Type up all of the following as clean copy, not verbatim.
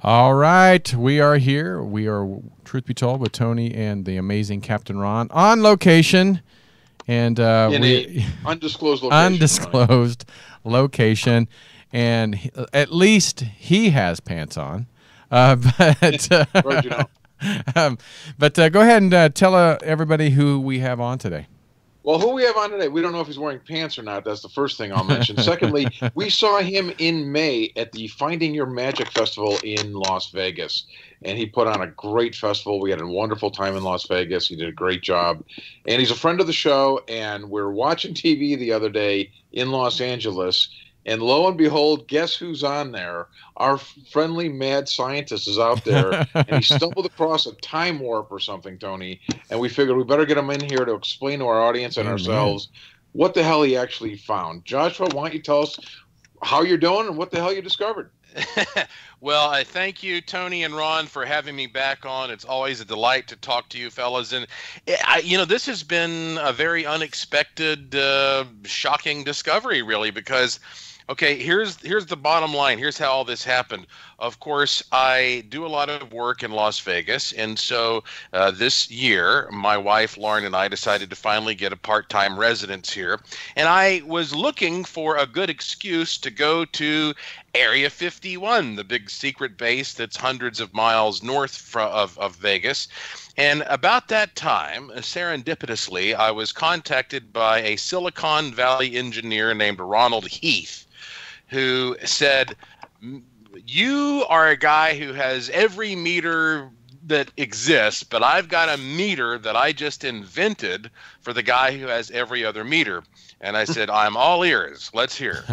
All right, we are here. We are, truth be told, with Tony and the amazing Captain Ron on location, and in a undisclosed location. Undisclosed location, and at least he has pants on. But but go ahead and tell everybody who we have on today. Well, who we have on today, we don't know if he's wearing pants or not. That's the first thing I'll mention. Secondly, we saw him in May at the Finding Your Magic Festival in Las Vegas. And he put on a great festival. We had a wonderful time in Las Vegas. He did a great job. And he's a friend of the show. And we're watching TV the other day in Los Angeles. And lo and behold, guess who's on there? Our friendly mad scientist is out there, and he stumbled across a time warp or something, Tony. And we figured we better get him in here to explain to our audience and ourselves what the hell he actually found. Joshua, why don't you tell us how you're doing and what the hell you discovered? Well, I thank you, Tony and Ron, for having me back on. It's always a delight to talk to you fellas. And, this has been a very unexpected, shocking discovery, really, because okay, here's the bottom line. Here's how all this happened. Of course, I do a lot of work in Las Vegas, and so this year, my wife Lauren and I decided to finally get a part-time residence here. And I was looking for a good excuse to go to Area 51, the big secret base that's hundreds of miles north of Vegas. And about that time, serendipitously, I was contacted by a Silicon Valley engineer named Ronald Heath, who said, you are a guy who has every meter that exists, but I've got a meter that I just invented for the guy who has every other meter. And I said, I'm all ears. Let's hear.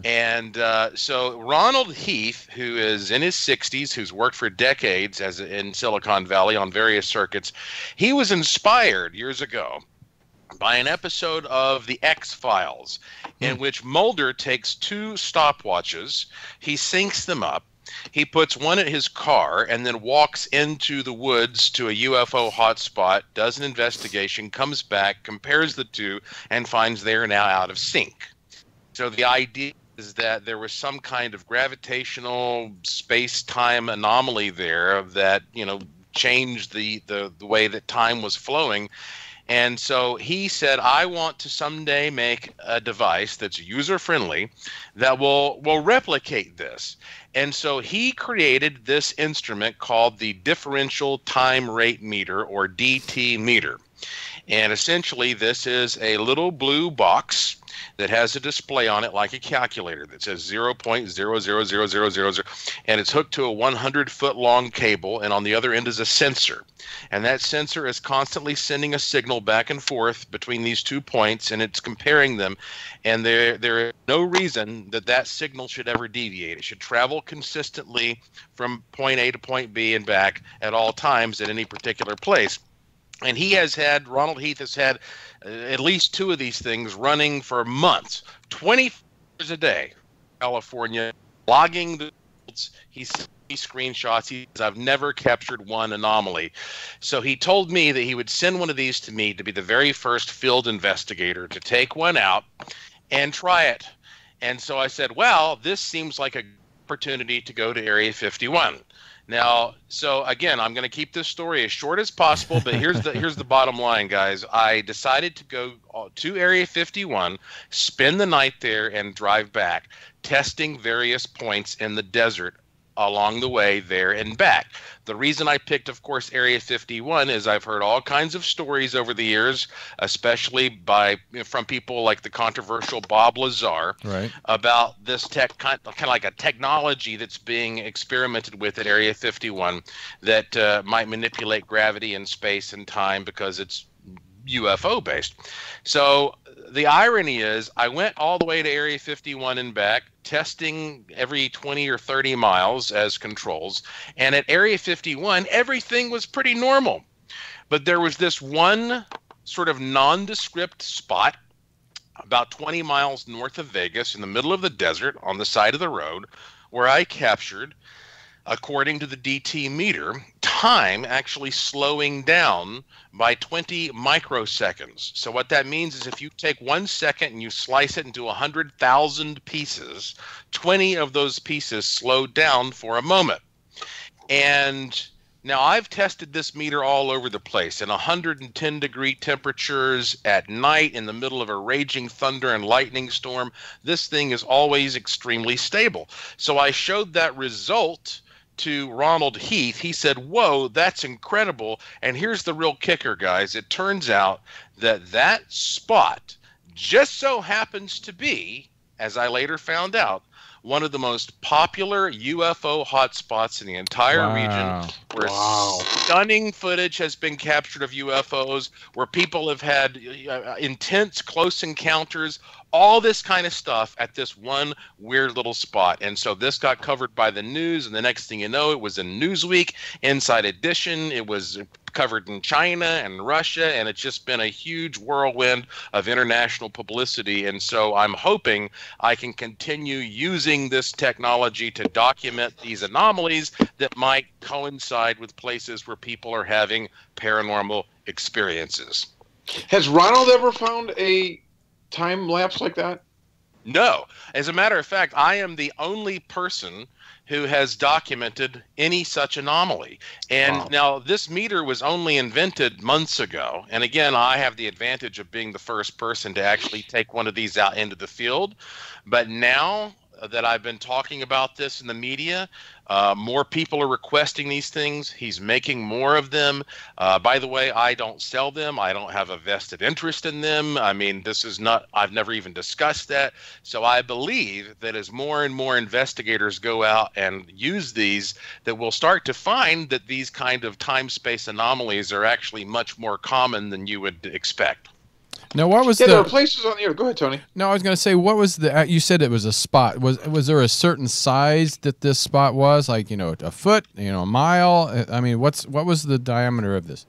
And so Ronald Heath, who is in his 60s, who's worked for decades in Silicon Valley on various circuits, he was inspired years ago by an episode of The X-Files in which Mulder takes two stopwatches, he syncs them up, he puts one in his car, and then walks into the woods to a UFO hotspot, does an investigation, comes back, compares the two, and finds they're now out of sync. So the idea is that there was some kind of gravitational space-time anomaly there that, changed the way that time was flowing. And so he said, I want to someday make a device that's user-friendly that will replicate this. And so he created this instrument called the Differential Time Rate Meter, or DT meter. And essentially, this is a little blue box that has a display on it like a calculator that says 0.000000, and it's hooked to a 100-foot long cable, and on the other end is a sensor. And that sensor is constantly sending a signal back and forth between these 2 points, and it's comparing them. And there is no reason that signal should ever deviate. It should travel consistently from point A to point B and back at all times at any particular place. And Ronald Heath has had at least two of these things running for months, 20 hours a day, California, logging the results. He screenshots. He says, I've never captured one anomaly. So he told me that he would send one of these to me to be the very first field investigator to take one out and try it. And so I said, well, this seems like an opportunity to go to Area 51. Now, so again, I'm going to keep this story as short as possible, but here's the bottom line, guys. I decided to go to Area 51, spend the night there, and drive back, testing various points in the desert along the way there and back. The reason I picked, of course, Area 51 is I've heard all kinds of stories over the years, especially from people like the controversial Bob Lazar, right, about this kind of like a technology that's being experimented with at Area 51 that might manipulate gravity and space and time because it's UFO based. So the irony is I went all the way to Area 51 and back, testing every 20 or 30 miles as controls. And at Area 51, everything was pretty normal. But there was this one sort of nondescript spot about 20 miles north of Vegas in the middle of the desert on the side of the road where I captured, according to the DT meter, time actually slowing down by 20 microseconds. So what that means is if you take 1 second and you slice it into 100,000 pieces, 20 of those pieces slowed down for a moment. And now I've tested this meter all over the place in 110-degree temperatures at night in the middle of a raging thunder and lightning storm. This thing is always extremely stable. So I showed that result to Ronald Heath. He said, "Whoa, that's incredible." And here's the real kicker, guys. It turns out that that spot just so happens to be, as I later found out, one of the most popular UFO hotspots in the entire region, where stunning footage has been captured of UFOs, where people have had intense close encounters, all this kind of stuff at this one weird little spot. And so this got covered by the news, and the next thing you know, it was in Newsweek, Inside Edition, it was covered in China and Russia, and it's just been a huge whirlwind of international publicity. And so I'm hoping I can continue using this technology to document these anomalies that might coincide with places where people are having paranormal experiences. Has Ronald ever found a time lapse like that? No. As a matter of fact, I am the only person who has documented any such anomaly. And now this meter was only invented months ago. And again, I have the advantage of being the first person to actually take one of these out into the field. But now that I've been talking about this in the media, more people are requesting these things. He's making more of them. By the way, I don't sell them. I don't have a vested interest in them. I mean, this is not, I've never even discussed that. So I believe that as more and more investigators go out and use these, that we'll start to find that these kind of time-space anomalies are actually much more common than you would expect. Now, what was there are places on the earth. Go ahead, Tony. No, I was going to say, what was the? You said it was a spot. Was there a certain size that this spot was? Like, you know, a foot, you know, a mile. I mean, what was the diameter of this?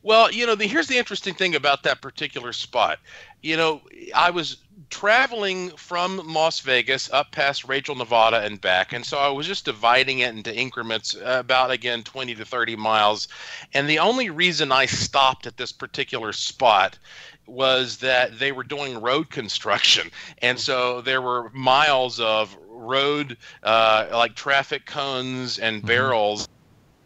Well, you know, here's the interesting thing about that particular spot. You know, I was traveling from Las Vegas up past Rachel, Nevada and back. And so I was just dividing it into increments about, again, 20 to 30 miles. And the only reason I stopped at this particular spot was that they were doing road construction. And so there were miles of road, like traffic cones and barrels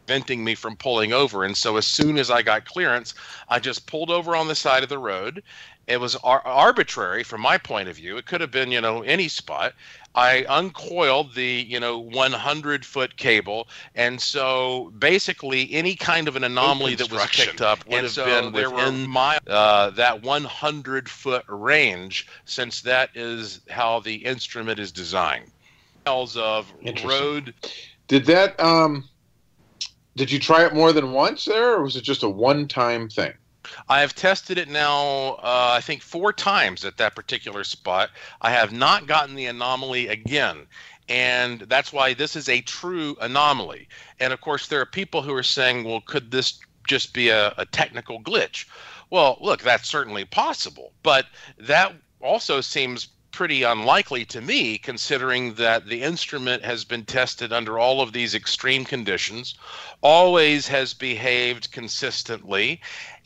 preventing me from pulling over. And so as soon as I got clearance, I just pulled over on the side of the road. It was arbitrary from my point of view. It could have been, you know, any spot. I uncoiled the, you know, 100-foot cable. And so basically any kind of an anomaly that was picked up would have been within that 100-foot range, since that is how the instrument is designed. Miles of road. Did that, did you try it more than once there, or was it just a one-time thing? I have tested it now, I think 4 times at that particular spot. I have not gotten the anomaly again. And that's why this is a true anomaly. And of course, there are people who are saying, well, could this just be a technical glitch? Well, look, that's certainly possible. But that also seems pretty unlikely to me, considering that the instrument has been tested under all of these extreme conditions, always has behaved consistently.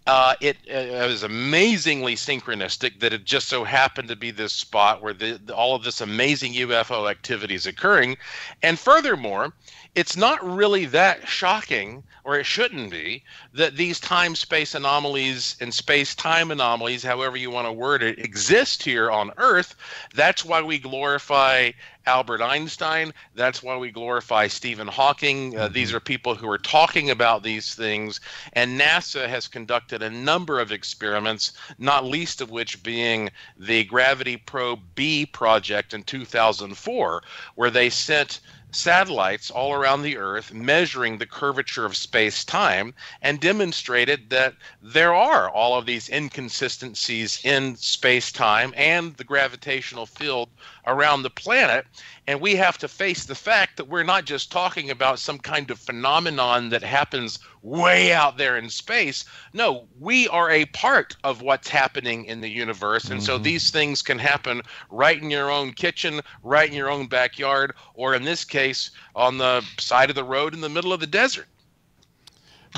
It was amazingly synchronistic that it just so happened to be this spot where all of this amazing UFO activity is occurring. And furthermore, it's not really that shocking, or it shouldn't be, that these time-space anomalies and space-time anomalies, however you want to word it, exist here on Earth. That's why we glorify Albert Einstein. That's why we glorify Stephen Hawking. These are people who are talking about these things. And NASA has conducted a number of experiments, not least of which being the Gravity Probe B project in 2004, where they sent satellites all around the Earth measuring the curvature of space-time and demonstrated that there are all of these inconsistencies in space-time and the gravitational field around the planet. And we have to face the fact that we're not just talking about some kind of phenomenon that happens way out there in space. No, we are a part of what's happening in the universe. And so these things can happen right in your own kitchen, right in your own backyard, or in this case, on the side of the road in the middle of the desert.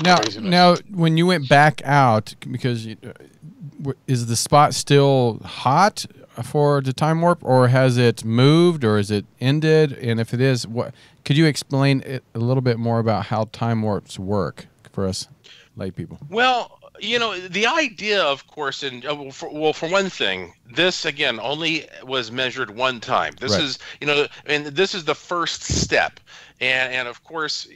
Now, when you went back out, because is the spot still hot? for the time warp, or has it moved, or is it ended? And if it is, what could you explain it a little bit more about how time warps work for us lay people? Well, the idea, of course, and for one thing, this again only was measured one time. This Right. is, and this is the first step. And of course,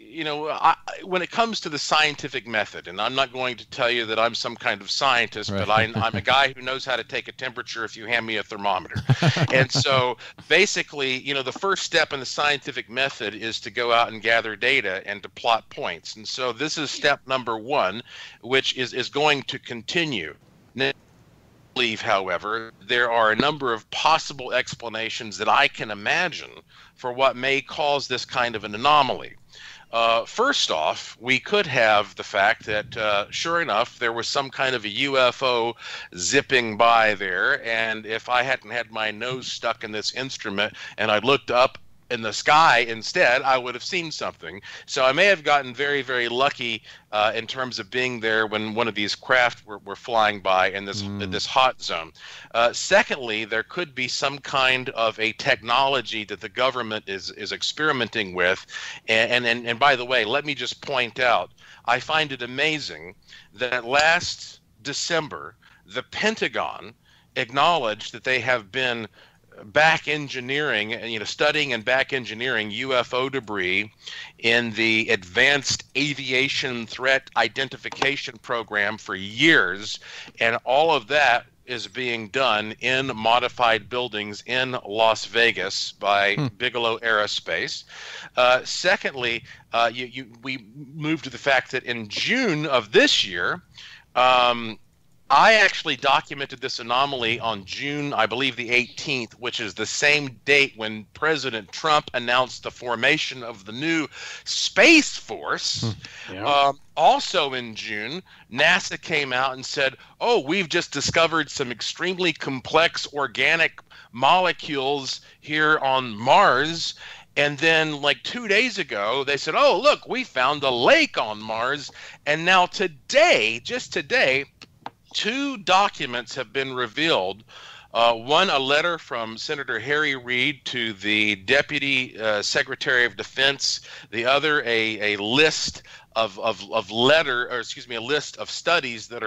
when it comes to the scientific method, and I'm not going to tell you that I'm some kind of scientist, Right. but I'm a guy who knows how to take a temperature if you hand me a thermometer. And so basically, the first step in the scientific method is to go out and gather data and to plot points. And so this is step number one, which is going to continue. Now, believe, however, there are a number of possible explanations that I can imagine for what may cause this kind of an anomaly. First off, we could have the fact that, sure enough, there was some kind of a UFO zipping by there, and if I hadn't had my nose stuck in this instrument and I looked up in the sky instead, I would have seen something. So I may have gotten very, very lucky in terms of being there when one of these craft were flying by in this hot zone. Secondly, there could be some kind of a technology that the government is experimenting with. And by the way, let me just point out, I find it amazing that last December, the Pentagon acknowledged that they have been back engineering, studying and back engineering UFO debris in the Advanced Aviation Threat Identification Program for years, and all of that is being done in modified buildings in Las Vegas by Bigelow Aerospace. Secondly, we moved to the fact that in June of this year, I actually documented this anomaly on June, I believe the 18th, which is the same date when President Trump announced the formation of the new Space Force. Yeah. Also in June, NASA came out and said, oh, we've just discovered some extremely complex organic molecules here on Mars. And then like 2 days ago, they said, oh, look, we found a lake on Mars. And now today, just today, 2 documents have been revealed. One, a letter from Senator Harry Reid to the Deputy Secretary of Defense. The other, a list of a list of studies that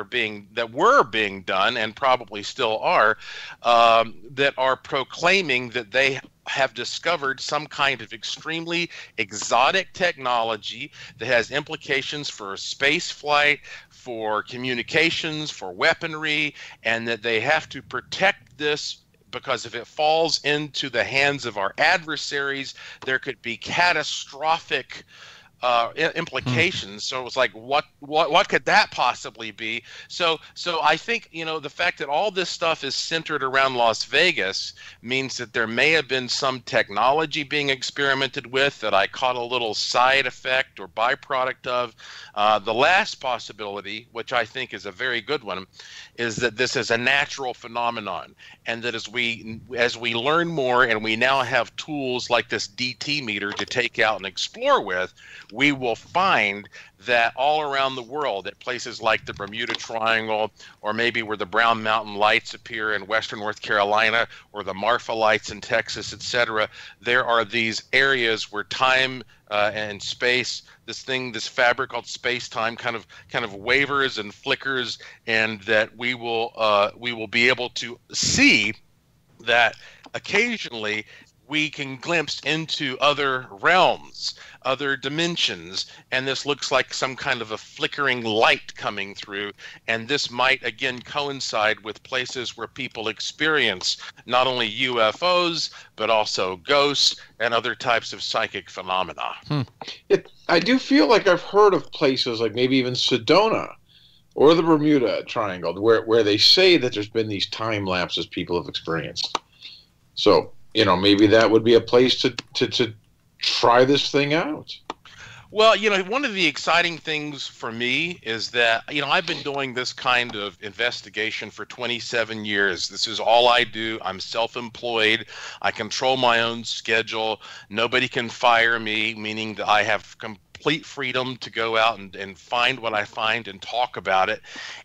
were being done and probably still are, that are proclaiming that they have discovered some kind of extremely exotic technology that has implications for space flight, for communications, for weaponry, and that they have to protect this because if it falls into the hands of our adversaries, there could be catastrophic implications. So it's like, what could that possibly be? So I think, the fact that all this stuff is centered around Las Vegas means that there may have been some technology being experimented with that I caught a little side effect or byproduct of. The last possibility, which I think is a very good one, is that this is a natural phenomenon, and that as we learn more and we now have tools like this DT meter to take out and explore with, we will find that all around the world, at places like the Bermuda Triangle, or maybe where the Brown Mountain Lights appear in western North Carolina, or the Marfa Lights in Texas, etc., there are these areas where time and space, this fabric called SpaceTime, kind of wavers and flickers, and that we will be able to see that occasionally we can glimpse into other realms, other dimensions, and this looks like some kind of a flickering light coming through, and this might again coincide with places where people experience not only UFOs, but also ghosts and other types of psychic phenomena. I do feel like I've heard of places like maybe even Sedona or the Bermuda Triangle where they say that there's been these time lapses people have experienced. So, maybe that would be a place to try this thing out. Well, one of the exciting things for me is that, I've been doing this kind of investigation for 27 years. This is all I do. I'm self-employed. I control my own schedule. Nobody can fire me, meaning that I have complete freedom to go out and find what I find and talk about it.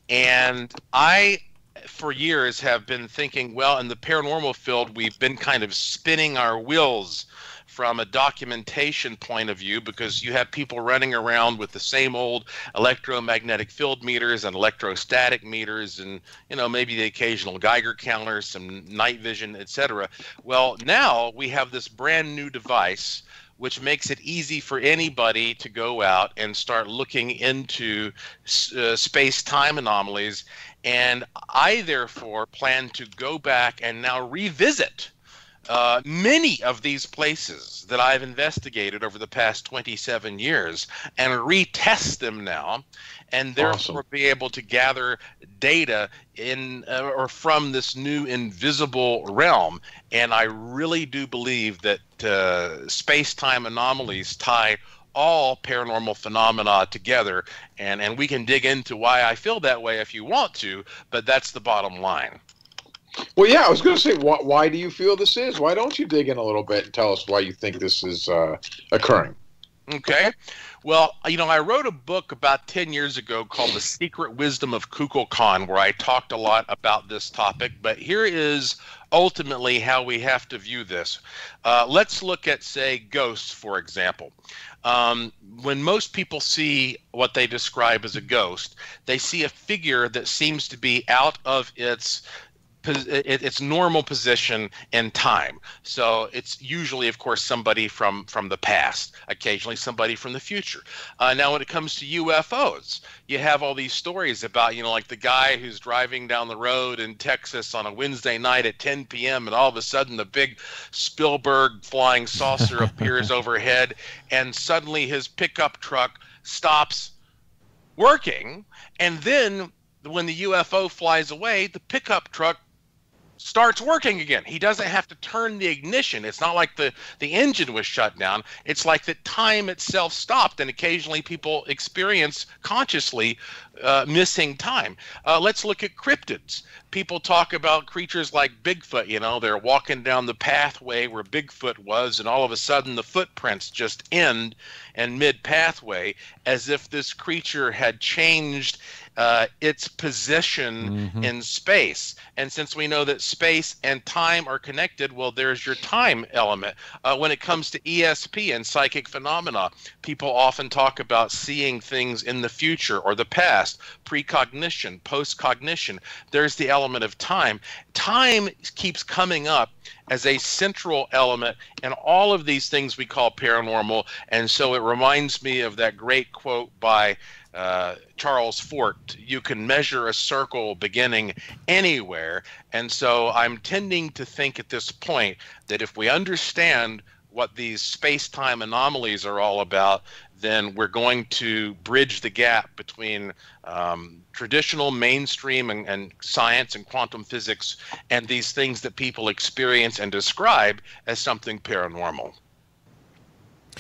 And I for years have been thinking, well, in the paranormal field, we've been kind of spinning our wheels from a documentation point of view, because you have people running around with the same old electromagnetic field meters and electrostatic meters and, maybe the occasional Geiger counter, some night vision, etc. Well, now we have this brand new device which makes it easy for anybody to go out and start looking into space-time anomalies. And I, therefore, plan to go back and now revisit many of these places that I've investigated over the past 27 years and retest them now, and therefore be able to gather data in or from this new invisible realm. And I really do believe that space-time anomalies tie all paranormal phenomena together, and we can dig into why I feel that way if you want to, but that's the bottom line. Well, yeah, I was going to say, why do you feel this is? Why don't you dig in a little bit and tell us why you think this is occurring? Okay. Well, I wrote a book about 10 years ago called The Secret Wisdom of Kukulkan, where I talked a lot about this topic, but here is ultimately how we have to view this. Let's look at, say, ghosts, for example. When most people see what they describe as a ghost, they see a figure that seems to be out of its normal position in time. So it's usually, of course, somebody from the past, occasionally somebody from the future. Now, when it comes to UFOs, you have all these stories about, like the guy who's driving down the road in Texas on a Wednesday night at 10 p.m. and all of a sudden the big Spielberg flying saucer appears overhead, and suddenly his pickup truck stops working, and then when the UFO flies away, the pickup truck starts working again. He doesn't have to turn the ignition. It's not like the engine was shut down. It's like the time itself stopped, and occasionally people experience consciously missing time. Let's look at cryptids. People talk about creatures like Bigfoot. They're walking down the pathway where Bigfoot was, and all of a sudden the footprints just end and mid-pathway, as if this creature had changed its position in space. And since we know that space and time are connected, well, there's your time element. When it comes to ESP and psychic phenomena, people often talk about seeing things in the future or the past, precognition, postcognition. There's the element of time. Time keeps coming up as a central element in all of these things we call paranormal. And so it reminds me of that great quote by Charles Fort: you can measure a circle beginning anywhere. And so I'm tending to think at this point that if we understand what these space-time anomalies are all about, then we're going to bridge the gap between traditional mainstream and science and quantum physics and these things that people experience and describe as something paranormal.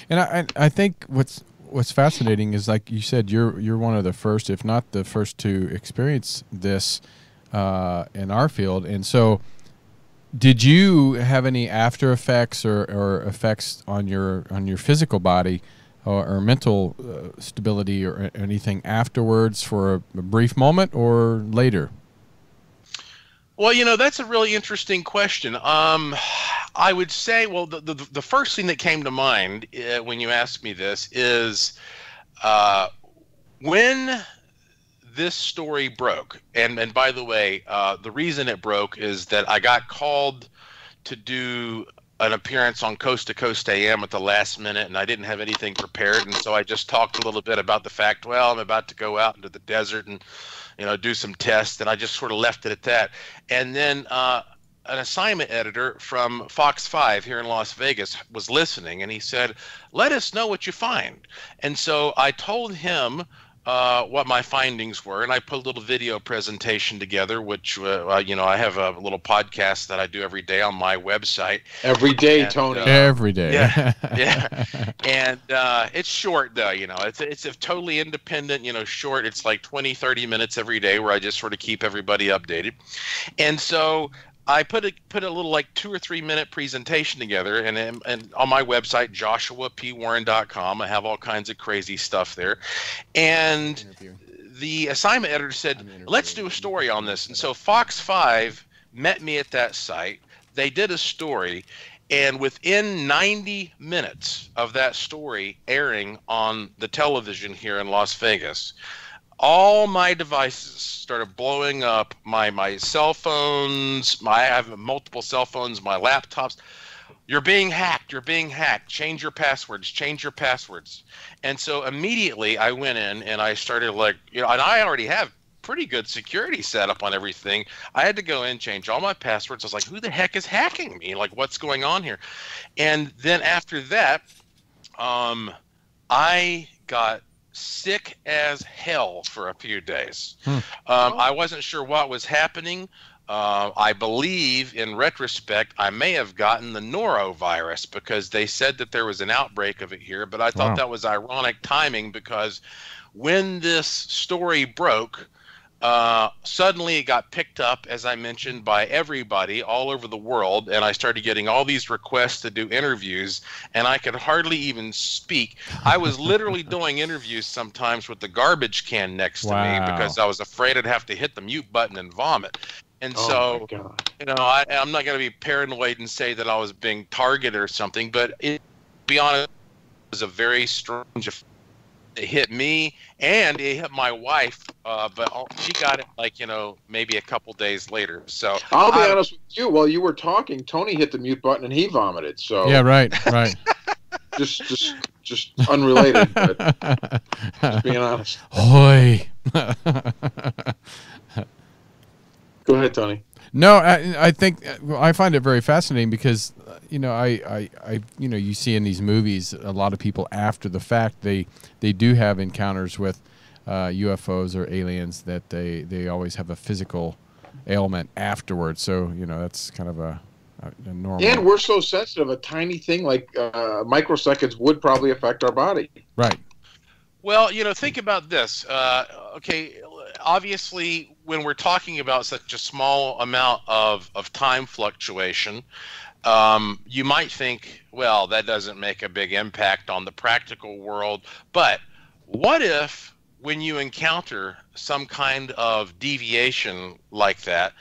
And I think what's fascinating is, like you said, you're one of the first, if not the first, to experience this in our field. And so, did you have any after effects or effects on your physical body or mental stability or anything afterwards for a brief moment or later? Well, that's a really interesting question. I would say, well, the first thing that came to mind when you asked me this is when this story broke. And by the way, the reason it broke is that I got called to do an appearance on Coast to Coast AM at the last minute, and I didn't have anything prepared. And so I just talked a little bit about the fact, well, I'm about to go out into the desert and do some tests, and I just sort of left it at that. And then an assignment editor from Fox 5 here in Las Vegas was listening, and he said, let us know what you find. And so I told him what my findings were, and I put a little video presentation together, which, I have a little podcast that I do every day on my website. Every day, Tony. Every day. Yeah, yeah. And it's short, though, It's a totally independent, short. It's like 20, 30 minutes every day where I just sort of keep everybody updated. And so I put a little like 2 or 3 minute presentation together, and on my website, joshuapwarren.com, I have all kinds of crazy stuff there. And the assignment editor said, let's do a story on this. And so Fox 5 met me at that site. They did a story, and within 90 minutes of that story airing on the television here in Las Vegas, all my devices started blowing up. My cell phones, I have multiple cell phones, my laptops. You're being hacked. You're being hacked. Change your passwords. Change your passwords. And so immediately I went in and I started and I already have pretty good security setup on everything. I had to go in, change all my passwords. I was like, who the heck is hacking me? Like, what's going on here? And then after that, I got sick as hell for a few days. I wasn't sure what was happening. I believe, in retrospect, I may have gotten the norovirus because they said that there was an outbreak of it here, but I thought that was ironic timing because when this story broke, suddenly it got picked up, as I mentioned, by everybody all over the world, and I started getting all these requests to do interviews, and I could hardly even speak. I was literally doing interviews sometimes with the garbage can next to me because I was afraid I'd have to hit the mute button and vomit. And so, I'm not going to be paranoid and say that I was being targeted or something, but to be honest, it was a very strange effect. It hit me and it hit my wife, but she got it maybe a couple days later. So I'll be honest with you. While you were talking, Tony hit the mute button and he vomited. So yeah, right. just unrelated, but just being honest. Hoy. Go ahead, Tony. No, I think I find it very fascinating because you see in these movies a lot of people after the fact they do have encounters with UFOs or aliens that they always have a physical ailment afterwards. So that's kind of a normal. And we're so sensitive. A tiny thing like microseconds would probably affect our body. Right. Well, think about this. Okay, obviously, when we're talking about such a small amount of time fluctuation, you might think, well, that doesn't make a big impact on the practical world. But what if when you encounter some kind of deviation like that,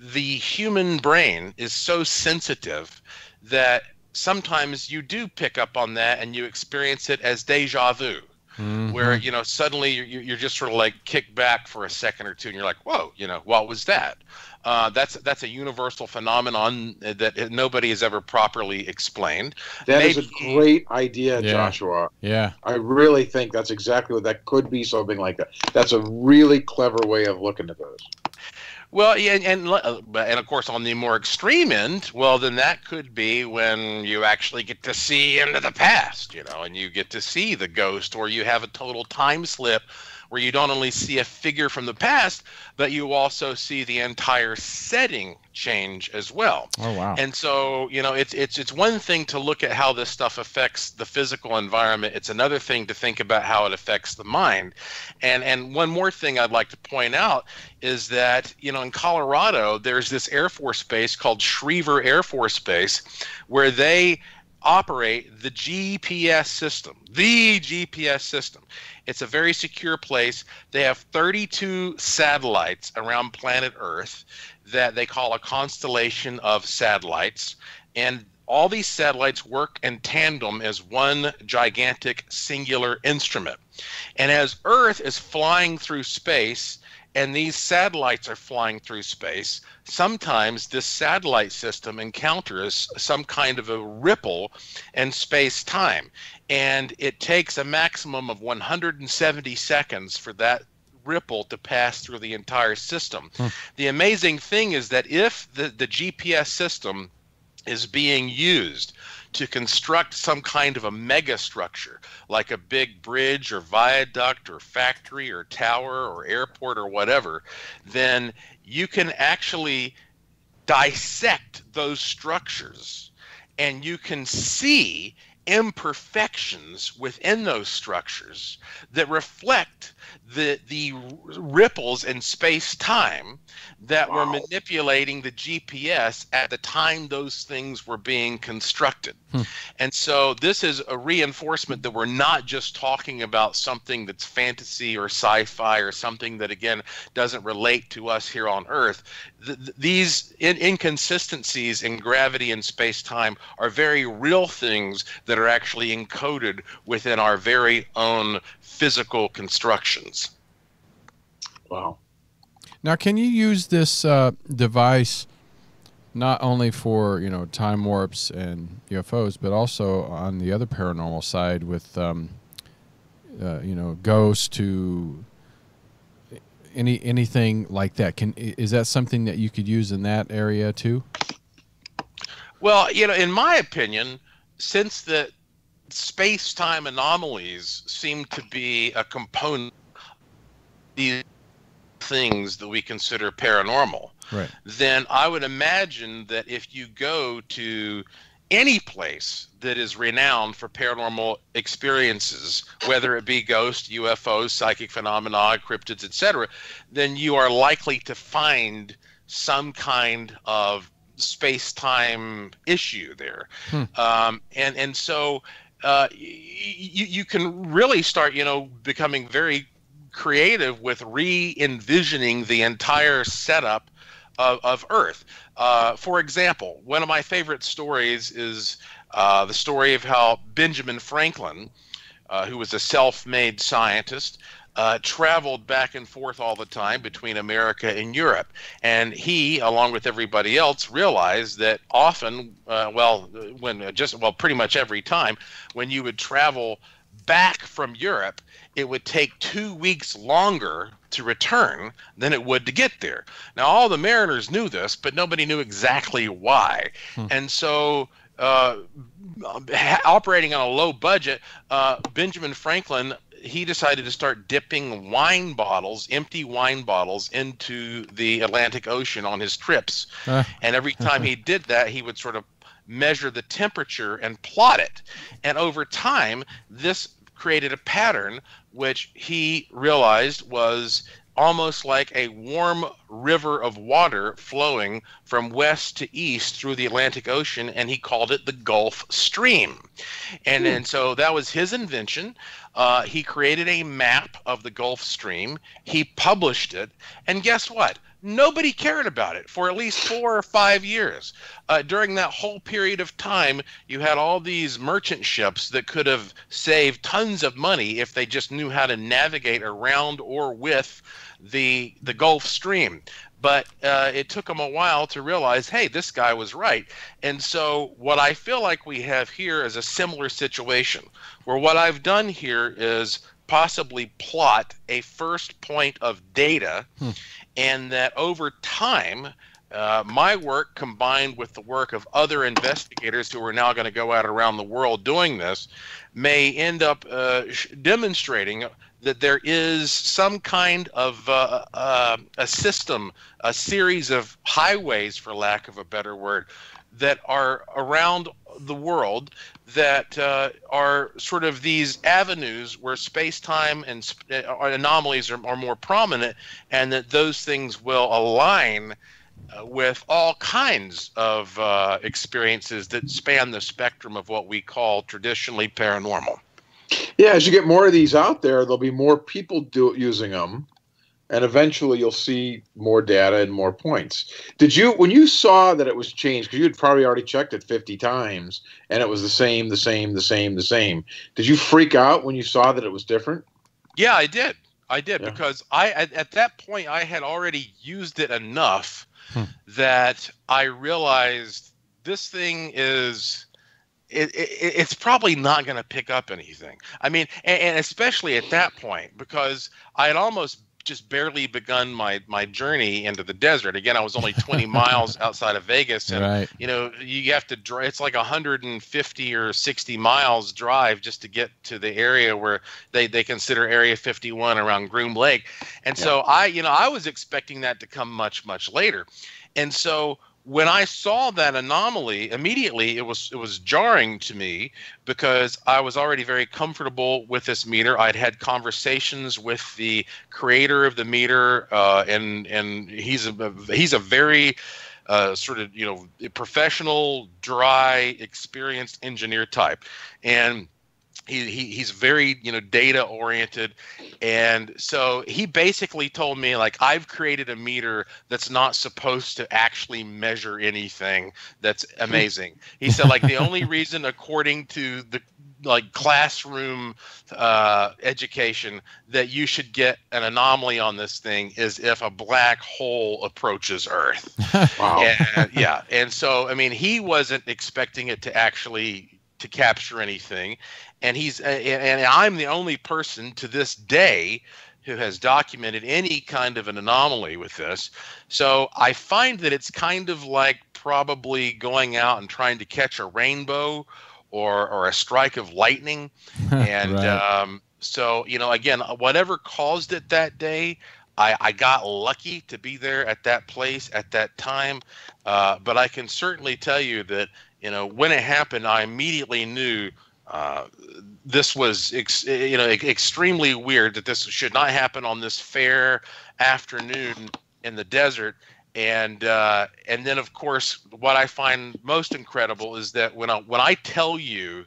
the human brain is so sensitive that sometimes you do pick up on that and you experience it as deja vu. Mm-hmm. Where suddenly you're just sort of like kicked back for a second or two, and you're like, "Whoa, what was that?" That's a universal phenomenon that nobody has ever properly explained. That is a great idea, Joshua. Yeah, I really think that's exactly what that could be. Something like that. That's a really clever way of looking at this. Well, yeah, and of course, on the more extreme end, well, then that could be when you actually get to see into the past, and you get to see the ghost, or you have a total time slip where you don't only see a figure from the past, but you also see the entire setting change as well. Oh, wow. And so, it's one thing to look at how this stuff affects the physical environment. It's another thing to think about how it affects the mind. And one more thing I'd like to point out is that, in Colorado, there's this Air Force base called Schriever Air Force Base where they operate the GPS system. It's a very secure place. They have 32 satellites around planet Earth that they call a constellation of satellites. And all these satellites work in tandem as one gigantic singular instrument. And as Earth is flying through space, and these satellites are flying through space, sometimes this satellite system encounters some kind of a ripple in space-time. And it takes a maximum of 170 seconds for that ripple to pass through the entire system. The amazing thing is that if the GPS system is being used to construct some kind of a mega structure, like a big bridge or viaduct or factory or tower or airport or whatever, then you can actually dissect those structures and you can see imperfections within those structures that reflect the ripples in space-time that were manipulating the GPS at the time those things were being constructed. And so this is a reinforcement that we're not just talking about something that's fantasy or sci-fi or something that, again, doesn't relate to us here on Earth. These inconsistencies in gravity and space-time are very real things that are actually encoded within our very own physical constructions. Wow. Now, can you use this device not only for, you know, time warps and UFOs, but also on the other paranormal side with, you know, ghosts to anything like that? Is that something that you could use in that area too? Well, you know, in my opinion, since the space-time anomalies seem to be a component of these things that we consider paranormal, right, then I would imagine that if you go to any place that is renowned for paranormal experiences, whether it be ghosts, UFOs, psychic phenomena, cryptids, etc., then you are likely to find some kind of space-time issue there. And so you can really start, you know, becoming very creative with re-envisioning the entire setup of Earth. For example, one of my favorite stories is the story of how Benjamin Franklin, who was a self-made scientist, traveled back and forth all the time between America and Europe. And he, along with everybody else, realized that often, pretty much every time, when you would travel back from Europe, it would take 2 weeks longer to return than it would to get there. Now, all the mariners knew this, but nobody knew exactly why. And so, operating on a low budget, Benjamin Franklin, he decided to start dipping wine bottles, empty wine bottles, into the Atlantic Ocean on his trips. And every time he did that, he would sort of measure the temperature and plot it. And over time, this created a pattern which he realized was almost like a warm river of water flowing from west to east through the Atlantic Ocean, and he called it the Gulf Stream. And so that was his invention. He created a map of the Gulf Stream. He published it, and guess what? Nobody cared about it for at least 4 or 5 years. During that whole period of time, you had all these merchant ships that could have saved tons of money if they just knew how to navigate around or with the Gulf Stream. But it took them a while to realize, hey, this guy was right. And so what I feel like we have here is a similar situation, where what I've done here is possibly plot a first point of data, and that over time, my work combined with the work of other investigators who are now going to go out around the world doing this may end up demonstrating that there is some kind of a system, a series of highways, for lack of a better word, that are around the world that are sort of these avenues where space-time and anomalies are more prominent, and that those things will align with all kinds of experiences that span the spectrum of what we call traditionally paranormal. Yeah, as you get more of these out there, there'll be more people using them, and eventually you'll see more data and more points. Did you, when you saw that it was changed, because you had probably already checked it 50 times, and it was the same, did you freak out when you saw that it was different? Yeah, I did. Because at that point, I had already used it enough that I realized this thing is... It's probably not going to pick up anything. I mean, and especially at that point, because I had almost just barely begun my journey into the desert. Again, I was only 20 miles outside of Vegas, and you know, you have to drive. It's like 150 or 60 miles drive just to get to the area where they consider Area 51 around Groom Lake. And so I was expecting that to come much later. And so when I saw that anomaly, immediately it was jarring to me because I was already very comfortable with this meter. I'd had conversations with the creator of the meter, and he's a very sort of professional, dry, experienced engineer type, and he's very data oriented, and so he basically told me, like, I've created a meter that's not supposed to actually measure anything. That's amazing. He said, like, the only reason, according to the classroom education, that you should get an anomaly on this thing is if a black hole approaches Earth. Wow. And so I mean, he wasn't expecting it to actually to capture anything, and I'm the only person to this day who has documented any kind of an anomaly with this. So I find that it's kind of like probably going out and trying to catch a rainbow or a strike of lightning. And Right. so again, whatever caused it that day, I got lucky to be there at that place at that time. But I can certainly tell you that when it happened, I immediately knew this was extremely weird, that this should not happen on this fair afternoon in the desert. And then, of course, what I find most incredible is that when I tell you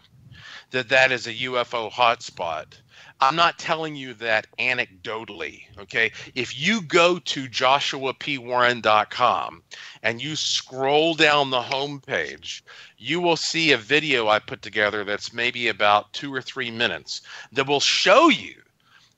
that is a UFO hotspot, I'm not telling you that anecdotally, okay? If you go to joshuapwarren.com and you scroll down the homepage, you will see a video I put together that's maybe about 2 or 3 minutes that will show you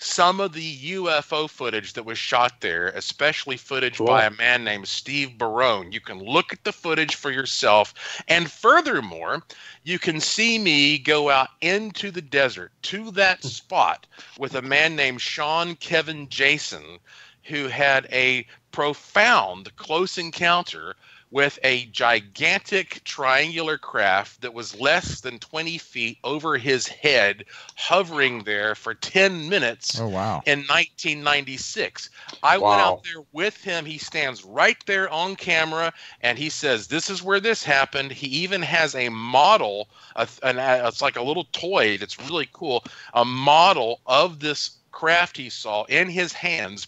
some of the UFO footage that was shot there, especially footage by a man named Steve Barone. You can look at the footage for yourself. And furthermore, you can see me go out into the desert to that spot with a man named Sean Kevin Jason, who had a profound close encounter with a gigantic triangular craft that was less than 20 feet over his head, hovering there for 10 minutes. Oh, wow. In 1996. I went out there with him. He stands right there on camera, and he says, this is where this happened. He even has a model, it's like a little toy that's really cool, a model of this craft he saw in his hands,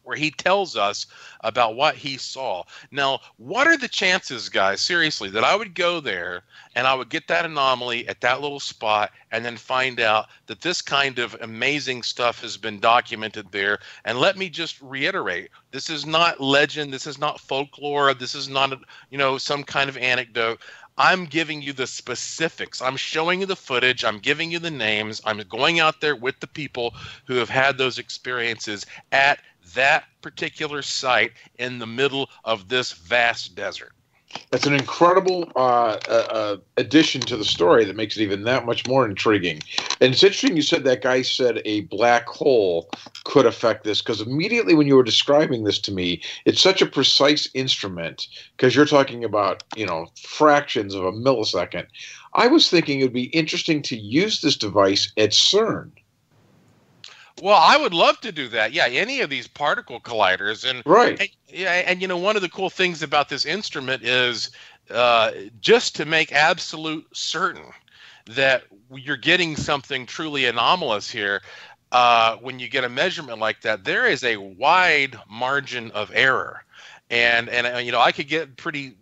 where he tells us about what he saw. Now, what are the chances, guys, seriously, that I would go there and I would get that anomaly at that little spot and then find out that this kind of amazing stuff has been documented there? And let me just reiterate, this is not legend, this is not folklore, this is not, some kind of anecdote. I'm giving you the specifics. I'm showing you the footage. I'm giving you the names. I'm going out there with the people who have had those experiences at that particular site in the middle of this vast desert. That's an incredible addition to the story that makes it even that much more intriguing. And it's interesting you said that guy said a black hole could affect this, because immediately when you were describing this to me, it's such a precise instrument, because you're talking about, fractions of a millisecond. I was thinking it would be interesting to use this device at CERN. Well, I would love to do that. Yeah, any of these particle colliders, and right. And one of the cool things about this instrument is just to make absolute certain that you're getting something truly anomalous here. When you get a measurement like that, there is a wide margin of error, and I could get pretty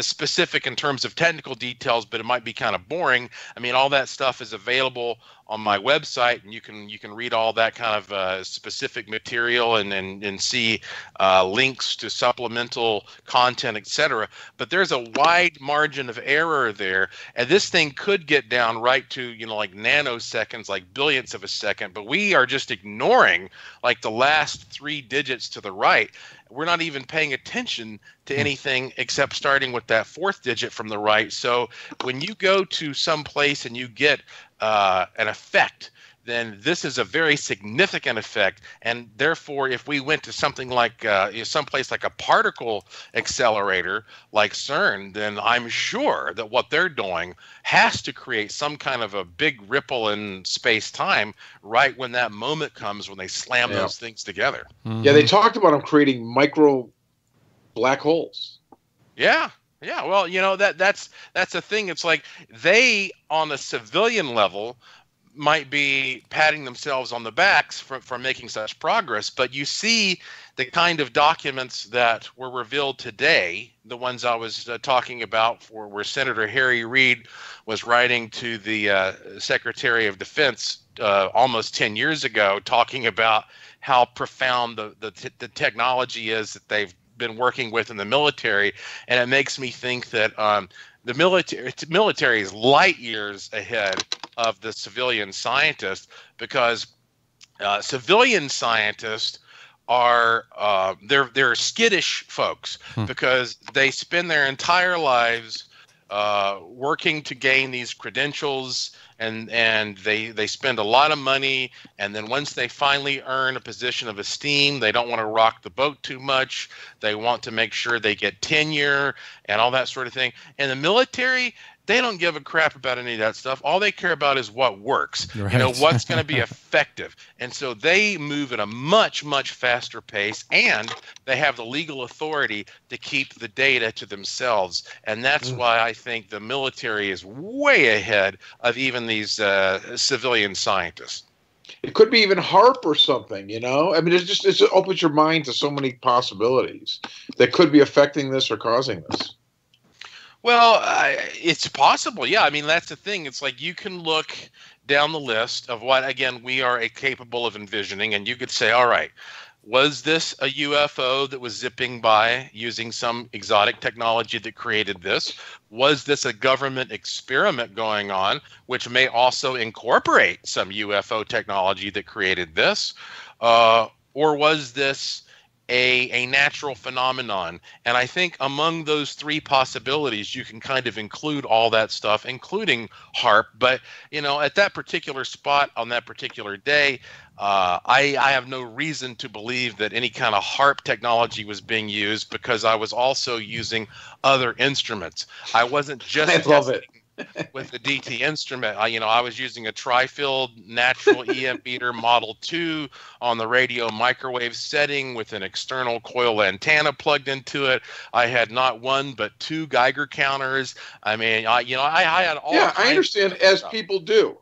specific in terms of technical details, but it might be kind of boring. I mean, all that stuff is available on my website, and you can read all that kind of specific material and see links to supplemental content, etc. But there's a wide margin of error there, and this thing could get down right to like nanoseconds, like billionths of a second. But we are just ignoring like the last 3 digits to the right. We're not even paying attention to anything except starting with that 4th digit from the right. So when you go to some place and you get an effect, then this is a very significant effect. And therefore, if we went to something like someplace like a particle accelerator like CERN, then I'm sure that what they're doing has to create some kind of a big ripple in space-time right when that moment comes, when they slam those things together. Yeah, they talked about them creating micro black holes. Yeah. Yeah. Well, that's the thing. It's like they, on a civilian level, might be patting themselves on the backs for making such progress, but you see the kind of documents that were revealed today, the ones I was talking about, where Senator Harry Reid was writing to the Secretary of Defense almost 10 years ago, talking about how profound the technology is that they've been working with in the military. And it makes me think that the military is light years ahead of the civilian scientists, because civilian scientists are they're skittish folks, because they spend their entire lives working to gain these credentials, and they spend a lot of money, and then once they finally earn a position of esteem, they don't want to rock the boat too much. They want to make sure they get tenure and all that sort of thing. And the military, they don't give a crap about any of that stuff. All they care about is what works, right. What's going to be effective. And so they move at a much, much faster pace, and they have the legal authority to keep the data to themselves. And that's why I think the military is way ahead of even these civilian scientists. It could be even HARP or something, I mean, it opens your mind to so many possibilities that could be affecting this or causing this. Well, it's possible. Yeah. I mean, that's the thing. It's like you can look down the list of what, again, we are capable of envisioning, and you could say, all right, was this a UFO that was zipping by using some exotic technology that created this? Was this a government experiment going on, which may also incorporate some UFO technology that created this? Or was this a natural phenomenon? And I think among those three possibilities, you can kind of include all that stuff, including HARP. But, at that particular spot on that particular day, I have no reason to believe that any kind of HARP technology was being used, because I was also using other instruments. I wasn't just I love it. with the DT instrument. I was using a tri-field natural EM meter Model 2 on the radio microwave setting with an external coil antenna plugged into it. I had not one but two Geiger counters. I mean, I had all. Yeah, I understand, as people do.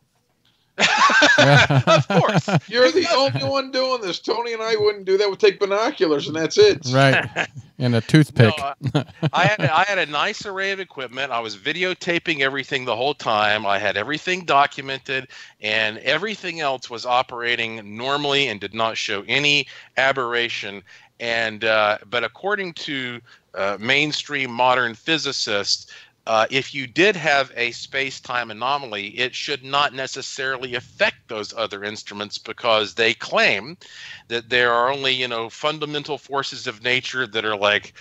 Of course. You're the only one doing this. Tony and I wouldn't do that. We'd take binoculars, and that's it. Right. And a toothpick. No, I had a nice array of equipment. I was videotaping everything the whole time. I had everything documented, and everything else was operating normally and did not show any aberration. And but according to mainstream modern physicists, if you did have a space-time anomaly, it should not necessarily affect those other instruments, because they claim that there are only, fundamental forces of nature that are like,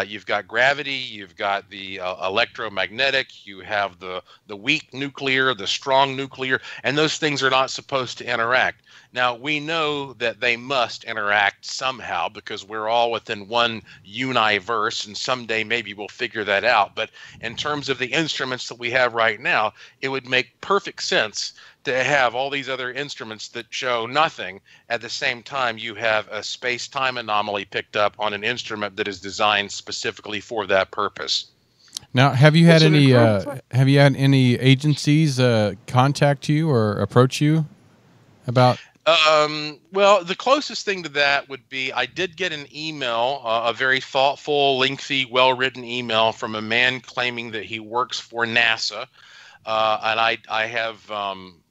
you've got gravity, you've got the electromagnetic, you have the weak nuclear, the strong nuclear, and those things are not supposed to interact. Now, we know that they must interact somehow, because we're all within one universe, and someday maybe we'll figure that out. But in terms of the instruments that we have right now, it would make perfect sense to have all these other instruments that show nothing. At the same time, you have a space-time anomaly picked up on an instrument that is designed specifically for that purpose. Now, have you had any agencies contact you or approach you about? Well, the closest thing to that would be, I did get an email, a very thoughtful, lengthy, well-written email from a man claiming that he works for NASA. And I have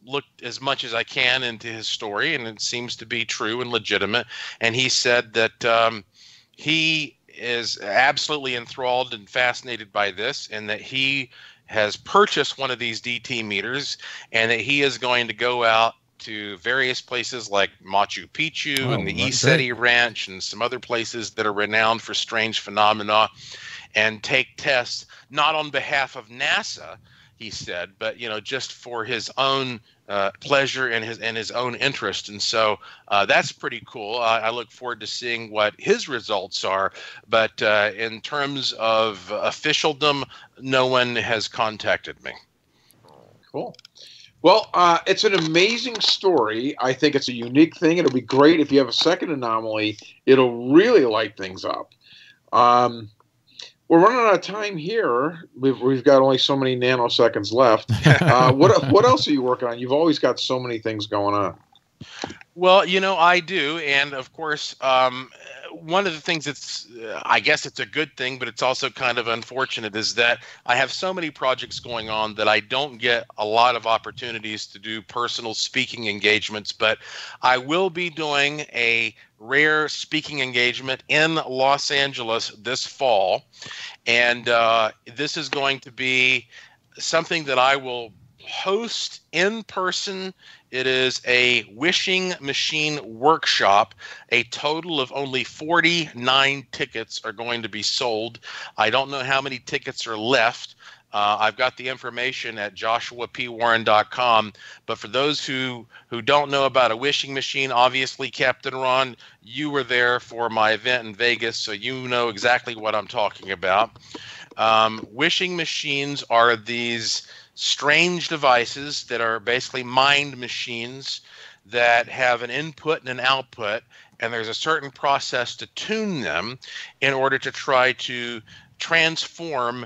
looked as much as I can into his story, and it seems to be true and legitimate. And he said that he is absolutely enthralled and fascinated by this, and that he has purchased one of these DT meters, and that he is going to go out to various places like Machu Picchu and the Iseti Ranch and some other places that are renowned for strange phenomena, and take tests, not on behalf of NASA, he said, but just for his own pleasure and his own interest. And so that's pretty cool. I look forward to seeing what his results are. But in terms of officialdom, no one has contacted me. Cool. Well, it's an amazing story. I think it's a unique thing. It'll be great if you have a second anomaly. It'll really light things up. We're running out of time here. We've got only so many nanoseconds left. What else are you working on? You've always got so many things going on. Well, I do. And of course, one of the things that's, I guess it's a good thing, but it's also kind of unfortunate, is that I have so many projects going on that I don't get a lot of opportunities to do personal speaking engagements. But I will be doing a rare speaking engagement in Los Angeles this fall. And this is going to be something that I will host in person. It is a wishing machine workshop. A total of only 49 tickets are going to be sold. I don't know how many tickets are left. I've got the information at joshuapwarren.com. But for those who don't know about a wishing machine, obviously, Captain Ron, you were there for my event in Vegas, so you know exactly what I'm talking about. Wishing machines are these strange devices that are basically mind machines that have an input and an output, and there's a certain process to tune them in order to try to transform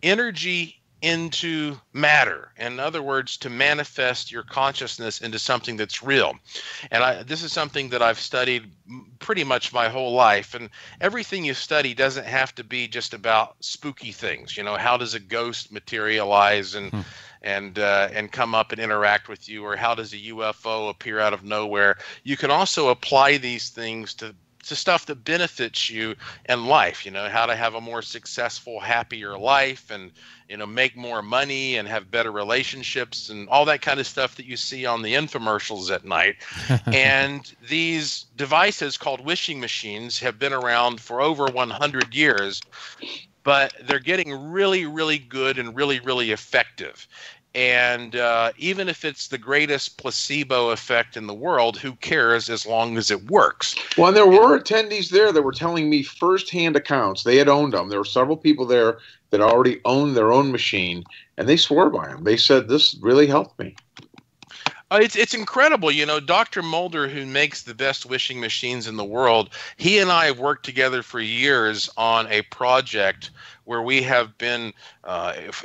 energy into matter. In other words, to manifest your consciousness into something that's real. And this is something that I've studied pretty much my whole life. And everything you study doesn't have to be just about spooky things. How does a ghost materialize and come up and interact with you, or how does a UFO appear out of nowhere? You can also apply these things to stuff that benefits you in life, how to have a more successful, happier life, and, make more money and have better relationships and all that kind of stuff that you see on the infomercials at night. And these devices called wishing machines have been around for over 100 years, but they're getting really, really good and really, really effective. And even if it's the greatest placebo effect in the world, who cares as long as it works? Well, and there were attendees there that were telling me firsthand accounts. They had owned them. There were several people there that already owned their own machine, and they swore by them. They said, this really helped me. It's incredible. Dr. Mulder, who makes the best wishing machines in the world, he and I have worked together for years on a project where we have been,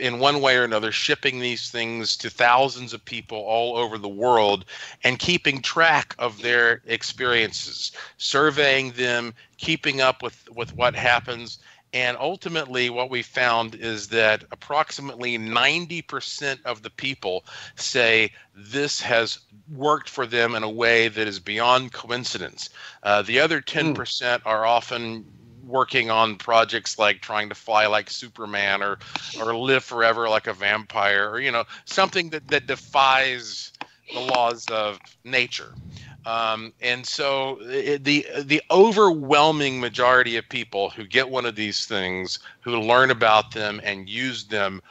in one way or another, shipping these things to thousands of people all over the world and keeping track of their experiences, surveying them, keeping up with what happens. And ultimately, what we found is that approximately 90% of the people say this has worked for them in a way that is beyond coincidence. The other 10% are often working on projects like trying to fly like Superman or live forever like a vampire, or something that defies the laws of nature. And so the overwhelming majority of people who get one of these things, who learn about them and use them,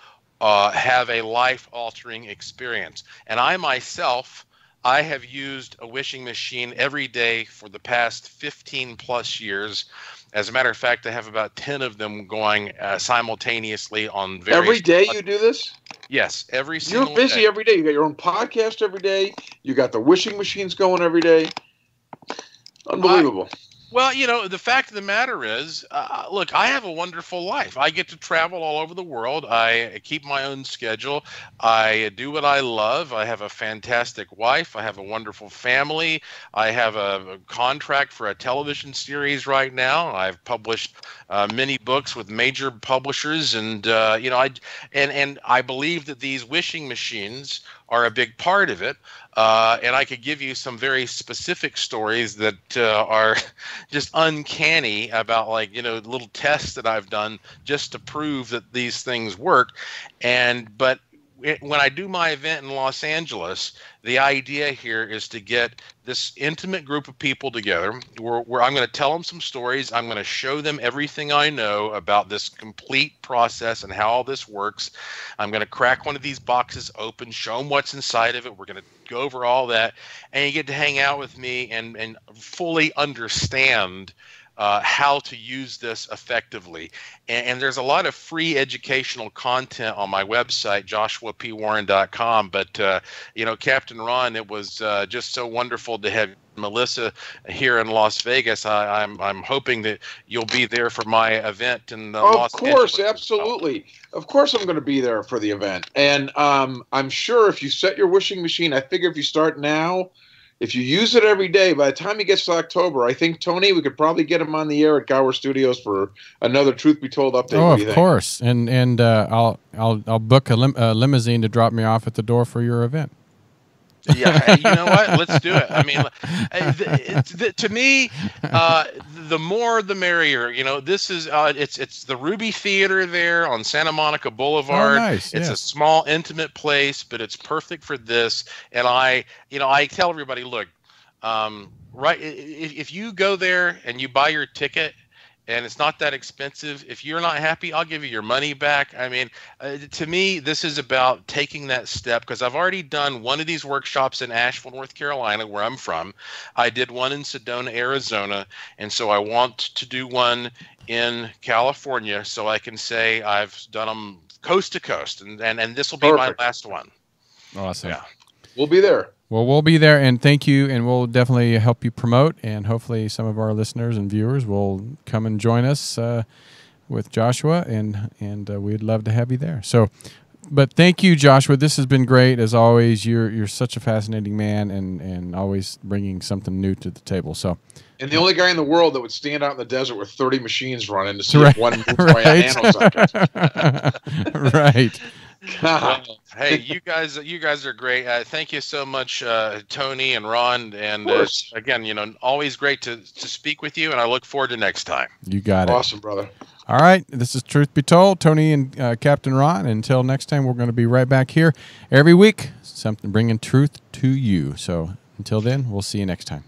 have a life-altering experience. And I myself, I have used a wishing machine every day for the past 15 plus years. As a matter of fact, I have about 10 of them going simultaneously on various... Every day you do this? Yes, every single day. You're busy every day. You got your own podcast every day. You got the wishing machines going every day. Unbelievable. Well, the fact of the matter is, look, I have a wonderful life. I get to travel all over the world. I keep my own schedule. I do what I love. I have a fantastic wife. I have a wonderful family. I have a contract for a television series right now. I've published many books with major publishers, and I believe that these wishing machines are a big part of it. And I could give you some very specific stories that are just uncanny about, little tests that I've done just to prove that these things work. But when I do my event in Los Angeles, the idea here is to get this intimate group of people together where I'm going to tell them some stories. I'm going to show them everything I know about this complete process and how all this works. I'm going to crack one of these boxes open, show them what's inside of it. We're going to go over all that, and you get to hang out with me and fully understand how to use this effectively. And there's a lot of free educational content on my website, joshuapwarren.com. But, Captain Ron, it was just so wonderful to have Melissa here in Las Vegas. I'm hoping that you'll be there for my event in Los Angeles. Of course, absolutely. Of course I'm going to be there for the event. And I'm sure if you set your wishing machine, I figure if you start now, if you use it every day, by the time he gets to October, I think, Tony, we could probably get him on the air at Gower Studios for another Truth Be Told update. Oh, of course. And I'll book a limousine to drop me off at the door for your event. Yeah, you know what? Let's do it. I mean, to me, the more the merrier. This is it's the Ruby Theater there on Santa Monica Boulevard. Oh, nice. It's yes. a small, intimate place, but it's perfect for this. And I tell everybody, look, right, if you go there and you buy your ticket, and it's not that expensive, if you're not happy, I'll give you your money back. I mean, to me, this is about taking that step, because I've already done one of these workshops in Asheville, North Carolina, where I'm from. I did one in Sedona, Arizona, and so I want to do one in California so I can say I've done them coast to coast, and this will be my last one. Awesome. Yeah. We'll be there. Well, we'll be there, and thank you, and we'll definitely help you promote, and hopefully some of our listeners and viewers will come and join us with Joshua, and we'd love to have you there. So, but thank you, Joshua. This has been great, as always. You're such a fascinating man, and always bringing something new to the table. So, and the only guy in the world that would stand out in the desert with 30 machines running to see if one moves by a nanosecond. Right. Well, hey, you guys are great. Thank you so much, Tony and Ron. And again, always great to speak with you. And I look forward to next time. You got it. Awesome, brother. All right. This is Truth Be Told, Tony and Captain Ron. Until next time, we're going to be right back here every week, bringing truth to you. So until then, we'll see you next time.